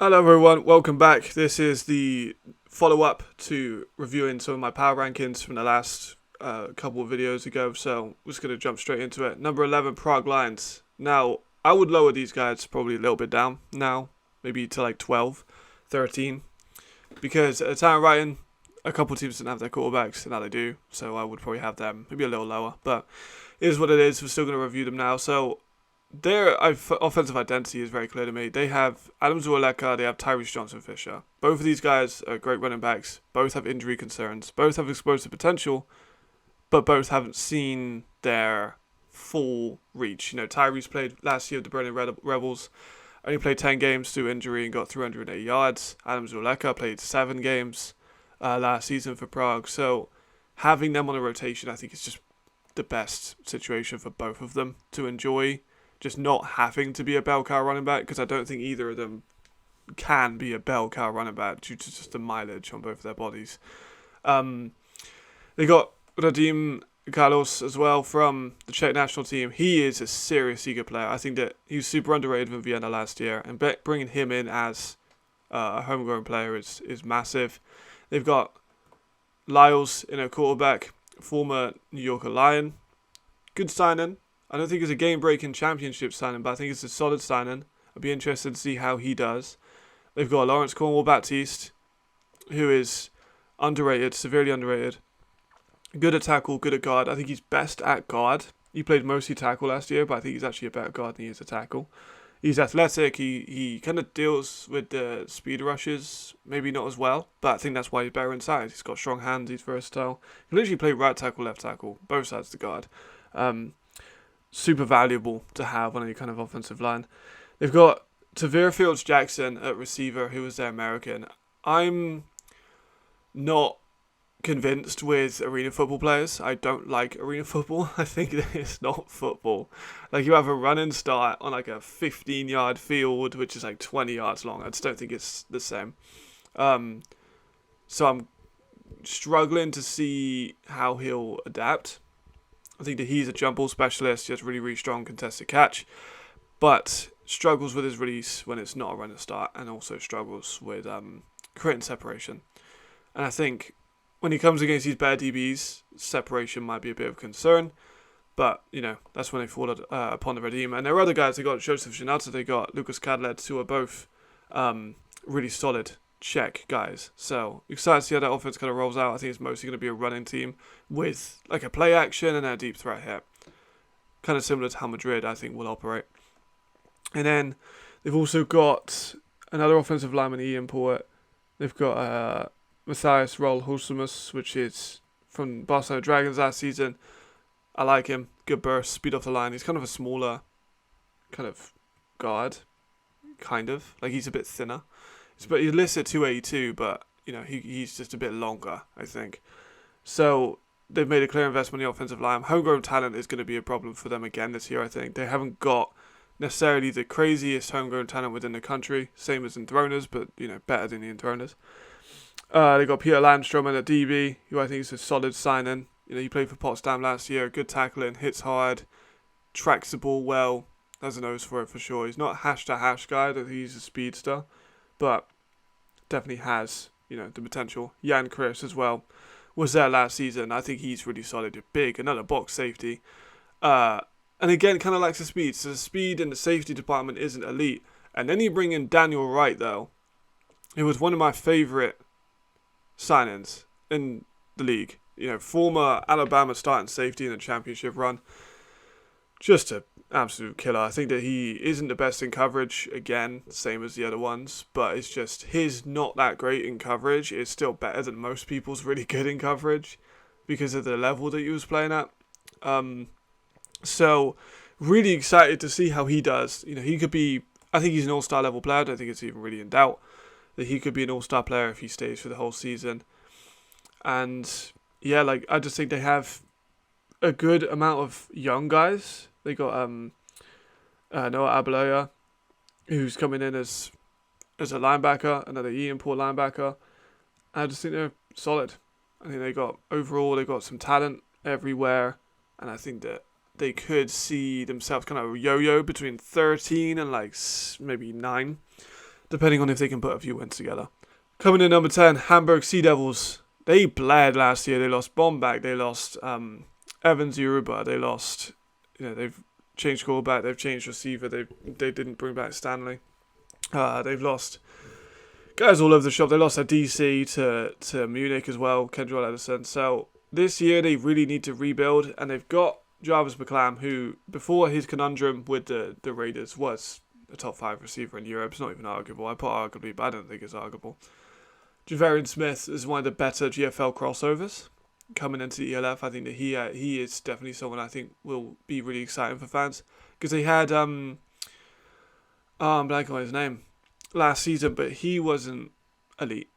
Hello everyone, welcome back. This is the follow-up to reviewing some of my power rankings from the last couple of videos ago, so we're just going to jump straight into it. Number 11, Prague Lions. Now, I would lower these guys probably a little bit down now, maybe to like 12, 13, because at the time of writing, a couple of teams didn't have their quarterbacks, and now they do, so I would probably have them maybe a little lower, but it is what it is. We're still going to review them now, so their offensive identity is very clear to me. They have Adam Zualeka, they have Tyrese Johnson-Fisher. Both of these guys are great running backs. Both have injury concerns. Both have explosive potential, but both haven't seen their full reach. Tyrese played last year with the Berlin Rebels, only played 10 games through injury and got 380 yards. Adam Zualeka played 7 games last season for Prague. So having them on a rotation, I think, is just the best situation for both of them to enjoy. Just not having to be a bell cow running back, because I don't think either of them can be a bell cow running back due to just the mileage on both of their bodies. They got Radim Carlos as well from the Czech national team. He is a serious eager player. I think that he was super underrated in Vienna last year, and bringing him in as a homegrown player is massive. They've got Lyles in a quarterback, former New Yorker Lion. Good signing. I don't think it's a game-breaking championship signing, but I think it's a solid signing. I'd be interested to see how he does. They've got Lawrence Cornwall-Baptiste, who is underrated, severely underrated. Good at tackle, good at guard. I think he's best at guard. He played mostly tackle last year, but I think he's actually a better guard than he is a tackle. He's athletic. He kind of deals with the speed rushes, maybe not as well, but I think that's why he's better inside. He's got strong hands. He's versatile. He can literally play right tackle, left tackle, both sides of the guard. Super valuable to have on any kind of offensive line. They've got Tavir Fields Jackson at receiver, who is their American. I'm not convinced with arena football players. I don't like arena football. I think that it's not football. Like, you have a run and start on like a 15-yard field, which is like 20 yards long. I just don't think it's the same. So I'm struggling to see how he'll adapt. I think that he's a jump ball specialist. He has really, really strong contested catch, but struggles with his release when it's not a run and start, and also struggles with creating separation. And I think when he comes against these better DBs, separation might be a bit of concern. But, that's when they fall upon the redeem. And there are other guys. They got Joseph Janata, they got Lucas Cadlet, who are both really solid Czech guys. So excited to see how that offense kind of rolls out. I think it's mostly going to be a running team with like a play action and a deep threat here. Kind of similar to how Madrid, I think, will operate. And then they've also got another offensive lineman, Ian Port. They've got Matthias Roll-Hulsemus, which is from Barcelona Dragons last season. I like him. Good burst, speed off the line. He's kind of a smaller kind of guard. Kind of. Like, he's a bit thinner. But he's listed at 282, but, he's just a bit longer, I think. So they've made a clear investment in the offensive line. Homegrown talent is going to be a problem for them again this year, I think. They haven't got necessarily the craziest homegrown talent within the country, same as Enthroners, but, better than the Enthroners. They got Peter Landstrom at DB, who I think is a solid signing. He played for Potsdam last year, good tackling, hits hard, tracks the ball well, has a nose for it for sure. He's not a hash-to-hash guy, I don't think he's a speedster, but definitely has, the potential. Jan Chris as well was there last season. I think he's really solid. Big, another box safety. And again, kind of lacks the speed. So the speed in the safety department isn't elite. And then you bring in Daniel Wright, though. Who was one of my favourite signings in the league. Former Alabama starting safety in the championship run. Just an absolute killer. I think that he isn't the best in coverage, again, same as the other ones, but it's just his not that great in coverage is still better than most people's really good in coverage because of the level that he was playing at. So really excited to see how he does. He could be, I think he's an all-star level player. I don't think it's even really in doubt that he could be an all-star player if he stays for the whole season. And yeah, I just think they have a good amount of young guys. They got Noah Abelaya, who's coming in as a linebacker, another Ian Port linebacker. I just think they're solid. I think they got some talent everywhere, and I think that they could see themselves kind of yo-yo between 13 and maybe 9. depending on if they can put a few wins together. Coming in number 10, Hamburg Sea Devils. They bled last year. They lost Bombach. They lost Evans Yoruba. They lost, they've changed quarterback. They've changed receiver. They didn't bring back Stanley. They've lost guys all over the shop. They lost their DC to Munich as well, Kendall Edison. So this year they really need to rebuild, and they've got Jarvis McClam, who before his conundrum with the Raiders was a top 5 receiver in Europe. It's not even arguable. I put arguably, but I don't think it's arguable. Javarian Smith is one of the better GFL crossovers coming into the ELF. I think that he is definitely someone I think will be really exciting for fans, because they had I'm blanking on his name last season, but he wasn't elite,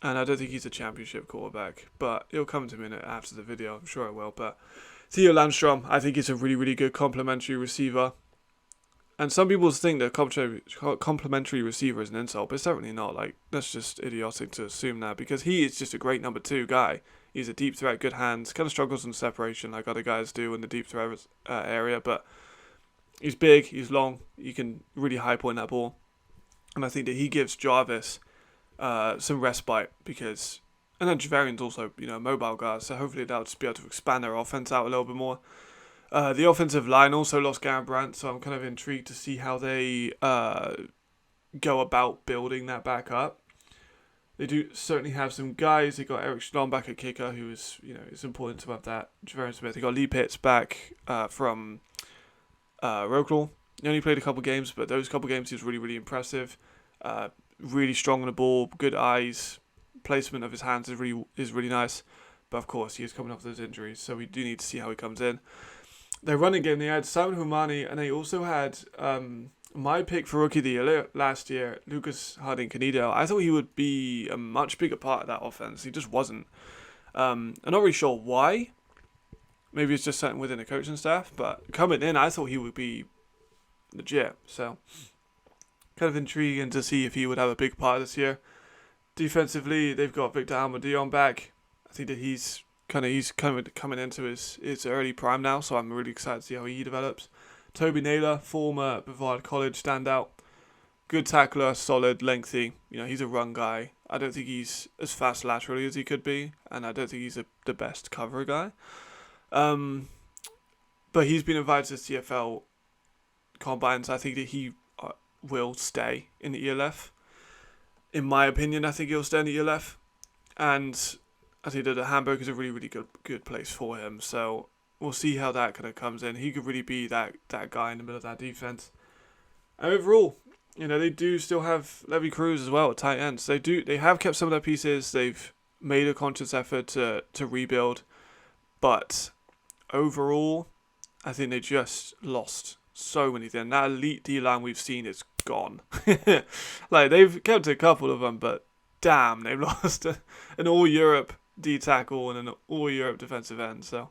and I don't think he's a championship quarterback, but it'll come to me after the video. I'm sure it will. But Theo Landstrom, I think he's a really, really good complementary receiver. And some people think that complementary receiver is an insult, but it's certainly not. Like, that's just idiotic to assume that, because he is just a great number 2 guy. He's a deep threat, good hands, kind of struggles in separation like other guys do in the deep threat area, but he's big, he's long, you can really high point that ball. And I think that he gives Jarvis some respite, because, and then Javarian's also, a mobile guy, so hopefully they'll just be able to expand their offense out a little bit more. The offensive line also lost Garen Brandt, so I'm kind of intrigued to see how they go about building that back up. They do certainly have some guys. They got Eric Schlon back at kicker, who is, it's important to have that. Javarian Smith. They got Lee Pitts back from Roklaw. He only played a couple games, but those couple games he was really, really impressive. Really strong on the ball, good eyes. Placement of his hands is really nice. But of course, he is coming off those injuries, so we do need to see how he comes in. Their running game, they had Simon Humani, and they also had my pick for Rookie of the Year last year, Lucas Harding-Canedo. I thought he would be a much bigger part of that offense. He just wasn't. I'm not really sure why. Maybe it's just something within the coaching staff, but coming in, I thought he would be legit. So, kind of intriguing to see if he would have a big part this year. Defensively, they've got Victor Almadion back. I think that he's coming into his early prime now, so I'm really excited to see how he develops. Toby Naylor, former Brevard College standout, good tackler, solid, lengthy. He's a run guy. I don't think he's as fast laterally as he could be, and I don't think he's the best cover guy. But he's been invited to CFL combines. I think that he will stay in the ELF. In my opinion, I think he'll stay in the ELF, and I think that Hamburg is a really, really good place for him. So we'll see how that kind of comes in. He could really be that guy in the middle of that defense. And overall, they do still have Levy Cruz as well at tight ends. They have kept some of their pieces. They've made a conscious effort to rebuild, but overall, I think they just lost so many things. That elite D-line we've seen is gone. Like, they've kept a couple of them, but damn, they've lost an all-Europe D-tackle and an all-Europe defensive end. So,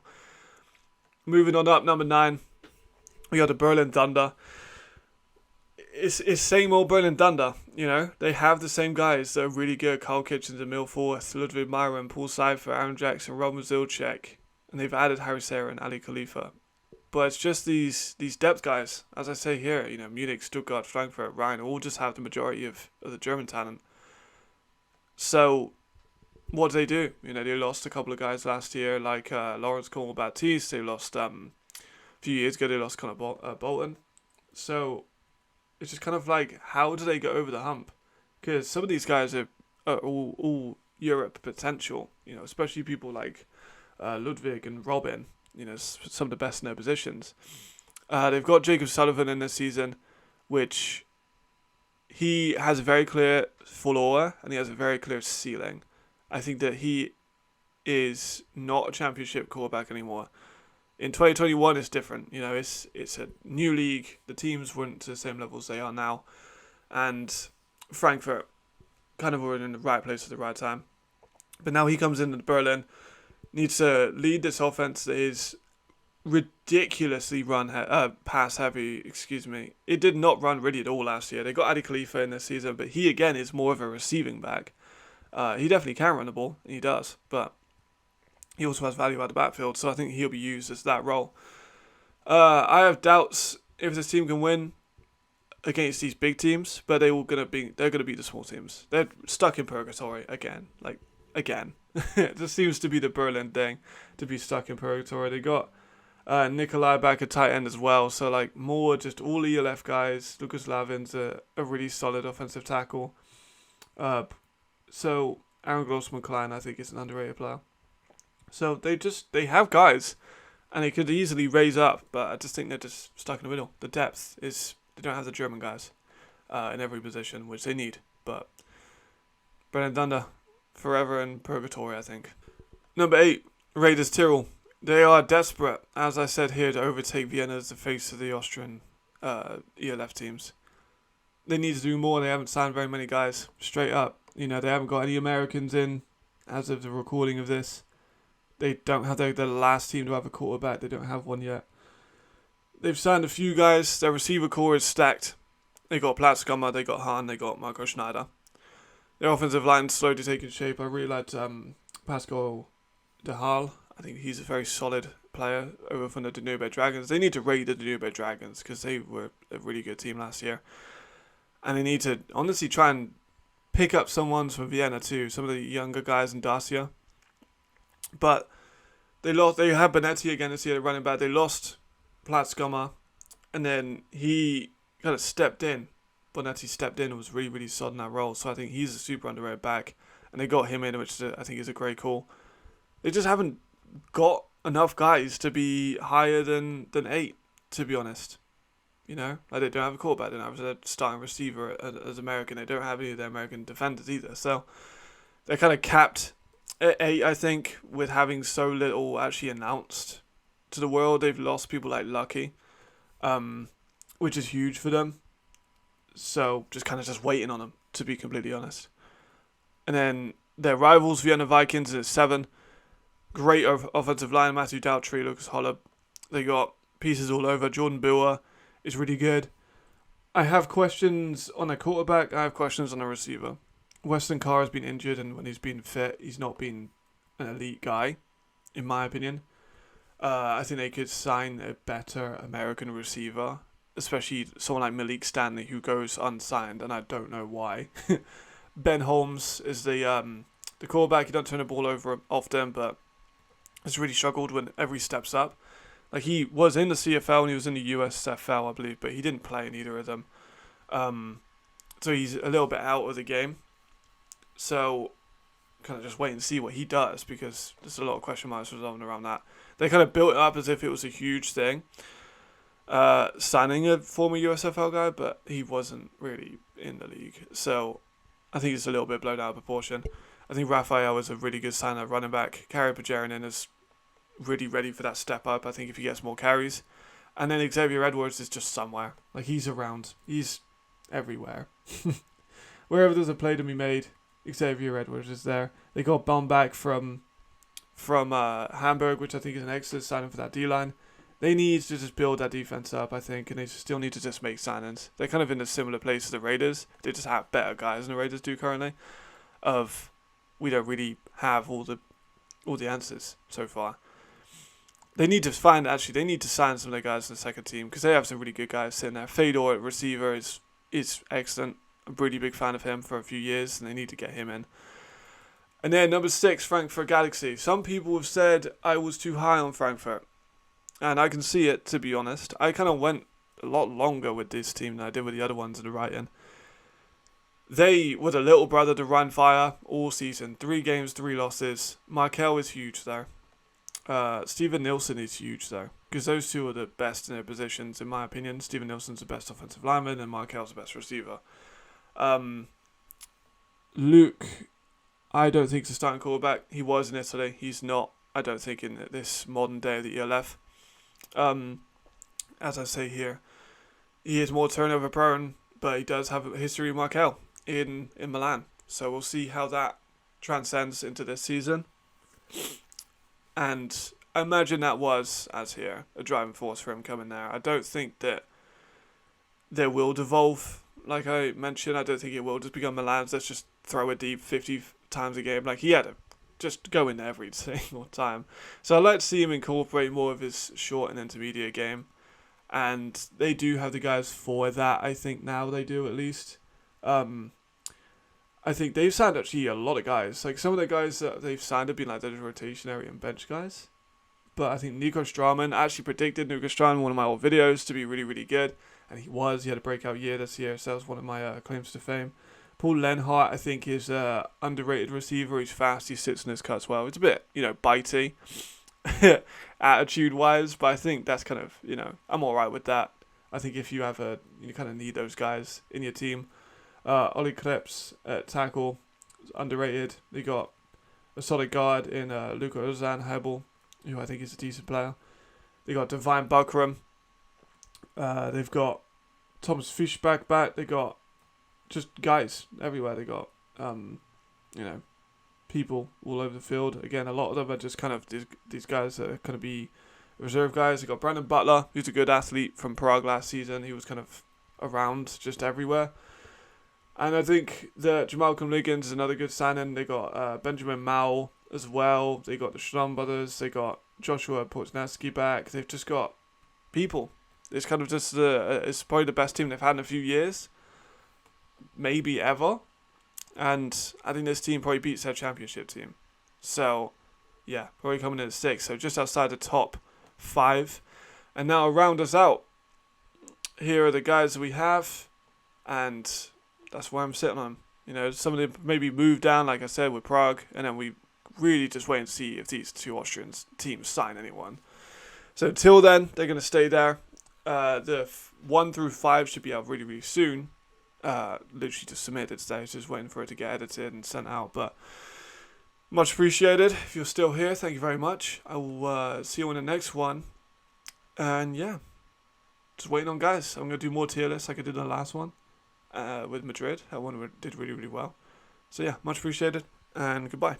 moving on up, number 9, we got the Berlin Thunder. It's same old Berlin Thunder, They have the same guys that are really good. Carl Kitchens, Emil Forth, Ludwig Myron, Paul Seifer, Aaron Jackson, Roman Zilchek. And they've added Harry Sarah and Ali Khalifa. But it's just these depth guys. As I say here, Munich, Stuttgart, Frankfurt, Rhein all just have the majority of the German talent. So, what do? They lost a couple of guys last year, like Lawrence Cornwall Baptiste. They lost, a few years ago, they lost Connor Bolton. So, it's just kind of like, how do they get over the hump? Because some of these guys are all Europe potential, especially people like Ludwig and Robin, some of the best in their positions. They've got Jacob Sullivan in this season, which he has a very clear floor and he has a very clear ceiling. I think that he is not a championship quarterback anymore. In 2021, it's different. It's a new league. The teams weren't to the same levels they are now. And Frankfurt kind of were in the right place at the right time. But now he comes into Berlin, needs to lead this offense that is ridiculously pass heavy. It did not run really at all last year. They got Adi Khalifa in this season, but he again is more of a receiving back. He definitely can run the ball, and he does, but he also has value out the backfield, so I think he'll be used as that role. I have doubts if this team can win. against these big teams, but they're gonna beat the small teams. They're stuck in purgatory again, again. It just seems to be the Berlin thing, to be stuck in purgatory. They got Nikolai back at tight end as well, so like more just all ELF guys. Lucas Lavin's a really solid offensive tackle. So Aaron Grossman-Klein, I think, is an underrated player. So they have guys, and they could easily raise up, but I just think they're just stuck in the middle. The depth is, they don't have the German guys in every position, which they need. But Brennan Dunder, forever in purgatory, I think. Number 8, Raiders Tyrrell. They are desperate, as I said here, to overtake Vienna as the face of the Austrian ELF teams. They need to do more. They haven't signed very many guys, straight up. They haven't got any Americans in as of the recording of this. They don't have they're the last team to have a quarterback. They don't have one yet. They've signed a few guys. Their receiver core is stacked. They got Platzkammer, they got Hahn, they got Marco Schneider. Their offensive line is slowly taking shape. I really liked Pascal De Haal. I think he's a very solid player over from the Danube Dragons. They need to raid the Danube Dragons because they were a really good team last year. And they need to honestly try and pick up some ones from Vienna too. Some of the younger guys in Dacia. But they had Benetti again this year, running back. They lost Platzkammer, and then he kind of stepped in. Bonetti stepped in and was really, really solid in that role. So I think he's a super underrated back. And they got him in, which I think is a great call. They just haven't got enough guys to be higher than 8, to be honest. They don't have a quarterback. They don't have a starting receiver as American. They don't have any of their American defenders either. So they're kind of capped at 8, I think, with having so little actually announced to the world. They've lost people like Lucky, which is huge for them. So just waiting on them, to be completely honest. And then their rivals, Vienna Vikings, is 7. Great offensive line, Matthew Daltrey, Lucas Hollab. They got pieces all over. Jordan Bua is really good. I have questions on a quarterback. I have questions on a receiver. Weston Carr has been injured, and when he's been fit, he's not been an elite guy, in my opinion. I think they could sign a better American receiver, especially someone like Malik Stanley, who goes unsigned, and I don't know why. Ben Holmes is the quarterback. He doesn't turn the ball over often, but has really struggled whenever he steps up. Like, he was in the CFL and he was in the USFL, I believe, but he didn't play in either of them. So he's a little bit out of the game. So kind of just wait and see what he does, because there's a lot of question marks revolving around that. They kind of built it up as if it was a huge thing, signing a former USFL guy, but he wasn't really in the league. So I think it's a little bit blown out of proportion. I think Raphael is a really good sign at running back. Kari Pajarinen is really ready for that step up, I think, if he gets more carries. And then Xavier Edwards is just somewhere. Like, he's around. He's everywhere. Wherever there's a play to be made, Xavier Edwards is there. They got Baum back from Hamburg, which I think is an excellent signing for that D-line. They need to just build that defense up, I think, and they still need to just make signings. They're kind of in a similar place as the Raiders. They just have better guys than the Raiders do currently. We don't really have all the answers so far. They need to sign some of their guys in the second team, because they have some really good guys sitting there. Fedor at receiver is excellent. I'm a really big fan of him for a few years, and they need to get him in. And then number 6, Frankfurt Galaxy. Some people have said I was too high on Frankfurt, and I can see it, to be honest. I kind of went a lot longer with this team than I did with the other ones in the write-in. They were the little brother to run fire all season. 3 games, 3 losses. Markel is huge, though. Steven Nilsson is huge, though, because those two are the best in their positions, in my opinion. Steven Nilsson's the best offensive lineman, and Markel's the best receiver. Luke, I don't think he's a starting quarterback. He was in Italy. He's not, I don't think, in this modern day of the ELF. As I say here, he is more turnover prone, but he does have a history of Markel in Milan. So we'll see how that transcends into this season. And I imagine that was, as here, a driving force for him coming there. I don't think that there will devolve, like I mentioned. I don't think it will just become Milan's. Let's just throw it deep 50 times a game. Like, he had to just go in there every single time. So I'd like to see him incorporate more of his short and intermediate game. and they do have the guys for that. I think now they do at least. I think they've signed actually a lot of guys. Like some of the guys that they've signed have been like those rotationary and bench guys. But I think Nico Straman, I actually predicted Nico Straman in one of my old videos to be really, really good. And he was. He had a breakout year this year, so that was one of my claims to fame. Paul Lenhart, I think, is an underrated receiver. He's fast. He sits in his cuts well. It's a bit, bitey attitude-wise, but I think that's kind of, I'm all right with that. I think if you have you kind of need those guys in your team. Ollie Krebs at tackle, underrated. They got a solid guard in Luca Ozan-Hebel, who I think is a decent player. They got Divine Buckram. They've got Thomas Fischbach back. They got just guys everywhere. They got, people all over the field. Again, a lot of them are just kind of these guys that are going to be reserve guys. They got Brandon Butler, who's a good athlete from Prague last season. He was kind of around just everywhere. And I think that Jamalcolm Liggins is another good signing. They got Benjamin Mao as well. They got the Schramm brothers. They got Joshua Portnaski back. They've just got people. It's kind of just it's probably the best team they've had in a few years, maybe ever. And I think this team probably beats their championship team. So, yeah, probably coming in at 6. So just outside the top 5. And now round us out. Here are the guys that we have, and that's where I'm sitting on. Some of them maybe move down, like I said, with Prague, and then we really just wait and see if these 2 Austrian teams sign anyone. So until then, they're going to stay there. The 1 through 5 should be out really, really soon. Literally just submitted today, just waiting for it to get edited and sent out. But much appreciated. If you're still here, thank you very much. I will see you in the next one. And yeah, just waiting on guys. I'm going to do more tier lists like I did in the last one. With Madrid. That one did really, really well. So yeah, much appreciated, and goodbye.